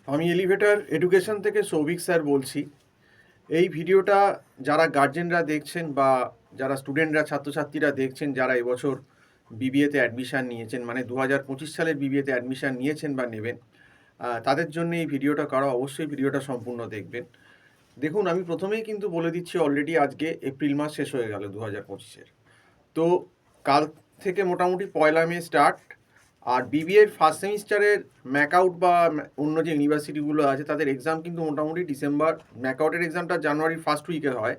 আমি elevator education থেকে Souvik sir বলছি। এই ভিডিওটা যারা গার্জেনরা দেখছেন বা যারা স্টুডেন্টরা ছাত্রছাত্রীরা দেখছেন, যারা এবছর বিবিএতে অ্যাডমিশান নিয়েছেন, মানে 2025 সালের বিবিএতে অ্যাডমিশান নিয়েছেন বা নেবেন, তাদের জন্য এই ভিডিওটা করা। অবশ্যই ভিডিওটা সম্পূর্ণ দেখবেন। দেখুন, আমি প্রথমেই কিন্তু বলে দিচ্ছি, অলরেডি আজকে এপ্রিল মাস শেষ হয়ে গেল 2025-এর। তো কাল থেকে মোটামুটি 1 মে স্টার্ট। আর বিবিএর ফার্স্ট সেমিস্টারের ম্যাকআউট বা অন্য যে ইউনিভার্সিটিগুলো আছে তাদের এক্সাম কিন্তু মোটামুটি ডিসেম্বর, ম্যাকআউটের এক্সামটা জানুয়ারির ফার্স্ট উইকে হয়,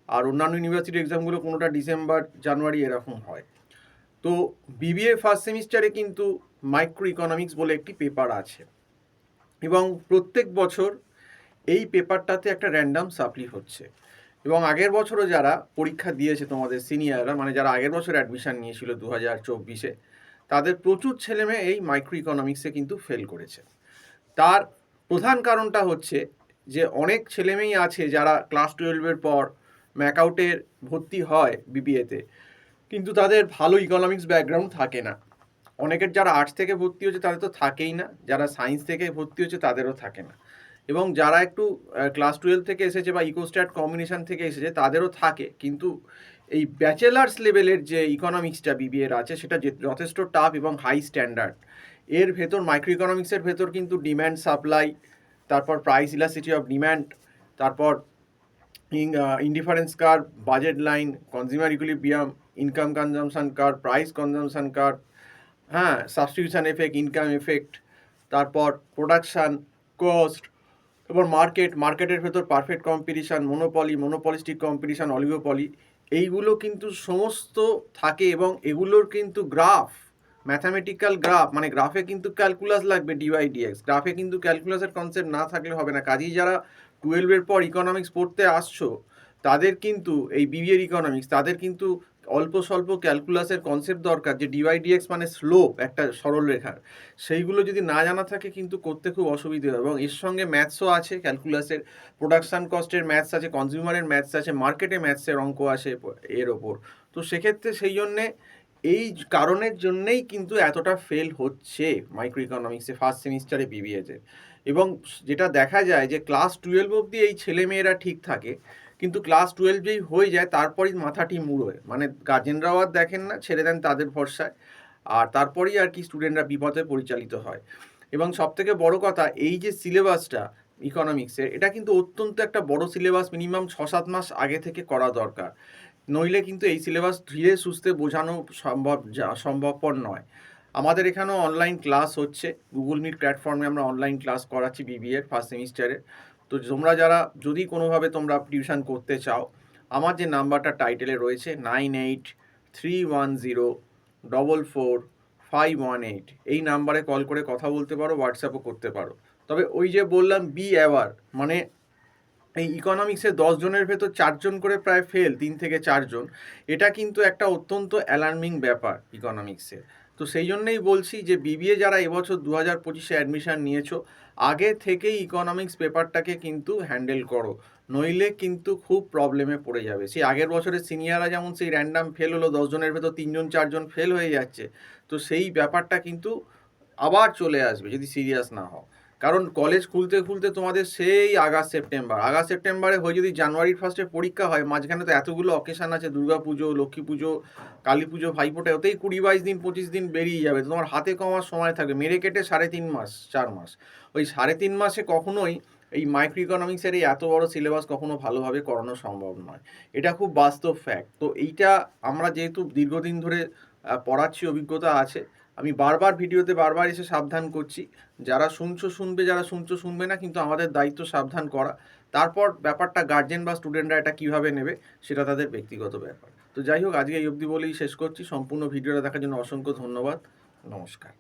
আর অন্যান্য ইউনিভার্সিটির এক্সামগুলো কোনোটা ডিসেম্বর জানুয়ারি এরকম হয়। তো বিবিএ ফার্স্ট সেমিস্টারে কিন্তু মাইক্রো ইকোনমিক্স বলে একটি পেপার আছে, এবং প্রত্যেক বছর এই পেপারটাতে একটা র্যান্ডাম সাপ্লি হচ্ছে। এবং আগের বছরও যারা পরীক্ষা দিয়েছে, তোমাদের সিনিয়ররা, মানে যারা আগের বছর অ্যাডমিশান নিয়েছিল 2024-এ, তাদের প্রচুর ছেলেমেয়ে এই মাইক্রো ইকোনমিক্সে কিন্তু ফেল করেছে। তার প্রধান কারণটা হচ্ছে যে অনেক ছেলেমেয়েই আছে যারা ক্লাস 12-এর পর ম্যাকআউটের ভর্তি হয় বিবিএতে, কিন্তু তাদের ভালো ইকোনমিক্স ব্যাকগ্রাউন্ড থাকে না। অনেকের যারা আর্টস থেকে ভর্তি হচ্ছে তাদের তো থাকেই না, যারা সায়েন্স থেকে ভর্তি হচ্ছে তাদেরও থাকে না, এবং যারা একটু ক্লাস 12 থেকে এসেছে বা ইকোস্ট্যাট কম্বিনেশন থেকে এসেছে তাদেরও থাকে। কিন্তু এই ব্যাচেলার্স লেভেলের যে ইকোনমিক্সটা বিবিএর আছে সেটা যথেষ্ট টাফ এবং হাই স্ট্যান্ডার্ড। এর ভেতর মাইক্রো ইকোনমিক্সের ভেতর কিন্তু ডিম্যান্ড সাপ্লাই, তারপর প্রাইস ইলাস্টিসিটি অফ ডিম্যান্ড, তারপর indifference curve, budget line, consumer equilibrium, income consumption curve, price consumption curve, হ্যাঁ, সাবস্টিটিউশন এফেক্ট, ইনকাম এফেক্ট, তারপর প্রোডাকশান কস্ট, তারপর মার্কেটের ভেতর perfect competition, monopolistic competition, oligopoly, এইগুলো কিন্তু সমস্ত থাকে। এবং এগুলোর কিন্তু গ্রাফ, ম্যাথামেটিক্যাল গ্রাফ, মানে গ্রাফে কিন্তু ক্যালকুলাস লাগবে, ডিওয়াই/ডিএক্স। গ্রাফে কিন্তু ক্যালকুলাসের কনসেপ্ট না থাকলে হবে না। কাজেই যারা 12-এর পর ইকোনমিক্স পড়তে আসছো তাদের কিন্তু এই বিবিএর ইকোনমিক্স, তাদের কিন্তু অল্প স্বল্প ক্যালকুলাসের কনসেপ্ট দরকার, যে ডিওয়াই/ডিএক্স মানে স্লোপ একটা সরল রেখার, সেইগুলো যদি না জানা থাকে কিন্তু করতে খুব অসুবিধে হয়। এবং এর সঙ্গে ম্যাথসও আছে, ক্যালকুলাসের প্রোডাকশান কস্টের ম্যাথস আছে, কনজিউমারের ম্যাথস আছে, মার্কেটে ম্যাথসের অঙ্ক আসে এর ওপর। তো সেক্ষেত্রে সেই জন্যে, এই কারণের জন্যেই কিন্তু এতটা ফেল হচ্ছে মাইক্রো ইকোনমিক্সে ফার্স্ট সেমিস্টারে বিবিএতে। এবং যেটা দেখা যায় যে ক্লাস 12 অবধি এই ছেলেমেয়েরা ঠিক থাকে, কিন্তু ক্লাস 12 যেই হয়ে যায় তারপরই মাথাটি মুড়োয়, মানে গার্জেনরাও আর দেখেন না, ছেড়ে দেন তাদের ভরসায়, আর তারপরেই আর কি স্টুডেন্টরা বিপথে পরিচালিত হয়। এবং সবথেকে বড় কথা, এই যে সিলেবাসটা ইকোনমিক্সের, এটা কিন্তু অত্যন্ত একটা বড় সিলেবাস, মিনিমাম 6-7 মাস আগে থেকে করা দরকার, নইলে কিন্তু এই সিলেবাস ধীরে সুস্থে বোঝানো সম্ভবপর নয়। আমাদের এখানেও অনলাইন ক্লাস হচ্ছে, গুগল মিট প্ল্যাটফর্মে আমরা অনলাইন ক্লাস করাচ্ছি বিবিএর ফার্স্ট সেমিস্টারে। তো তোমরা যারা যদি কোনোভাবে তোমরা টিউশন করতে চাও, আমার যে নাম্বারটা টাইটেলে রয়েছে 9831044518, এই নাম্বারে কল করে কথা বলতে পারো, হোয়াটসঅ্যাপও করতে পারো। তবে ওই যে বললাম, বি অ্যাওয়ার, মানে এই ইকোনমিক্সে 10 জনের ভেতর 4 জন করে প্রায় ফেল, 3 থেকে 4 জন, এটা কিন্তু একটা অত্যন্ত অ্যালার্মিং ব্যাপার ইকোনমিক্সে। তো সেই জন্যই বলছি যে বিবিএ যারা এবছর 2025-এ অ্যাডমিশান নিয়েছো, আগে থেকেই ইকোনমিক্স পেপারটাকে কিন্তু হ্যান্ডেল করো, নইলে কিন্তু খুব প্রবলেমে পড়ে যাবে। সেই আগের বছরের সিনিয়ররা যেমন সেই র্যান্ডাম ফেল হলো, 10 জনের ভেতর 3 জন 4 জন ফেল হয়ে যাচ্ছে, তো সেই ব্যাপারটা কিন্তু আবার চলে আসবে যদি সিরিয়াস না হও। কারণ কলেজ খুলতে খুলতে তোমাদের সেই আগস্ট সেপ্টেম্বরে হয়ে যদি জানুয়ারির ফার্স্টে পরীক্ষা হয়, মাঝখানে তো এতগুলো অকেশান আছে, দুর্গা পুজো, লক্ষ্মী পুজো, কালী পুজো, ভাইফোঁটা, ওতেই 20-22 দিন 25 দিন বেরিয়ে যাবে। তোমার হাতে কমার সময় থাকবে, মেরে কেটে 3.5 মাস 4 মাস। ওই 3.5 মাসে কখনোই এই মাইক্রো ইকোনমিক্সের এই এত বড় সিলেবাস কখনো ভালোভাবে করানো সম্ভব নয়। এটা খুব বাস্তব ফ্যাক্ট। তো এইটা আমরা যেহেতু দীর্ঘদিন ধরে পড়াচ্ছি, অভিজ্ঞতা আছে, আমি বারবার ভিডিওতে বারবার এসে সাবধান করছি। যারা শুনছো শুনবে, যারা শুনছো শুনবে না, কিন্তু আমাদের দায়িত্ব সাবধান করা। তারপর ব্যাপারটা গার্জেন বা স্টুডেন্টরা এটা কীভাবে নেবে সেটা তাদের ব্যক্তিগত ব্যাপার। তো যাই হোক, আজকে এই অবধি বলেই শেষ করছি। সম্পূর্ণ ভিডিওটা দেখার জন্য অসংখ্য ধন্যবাদ। নমস্কার।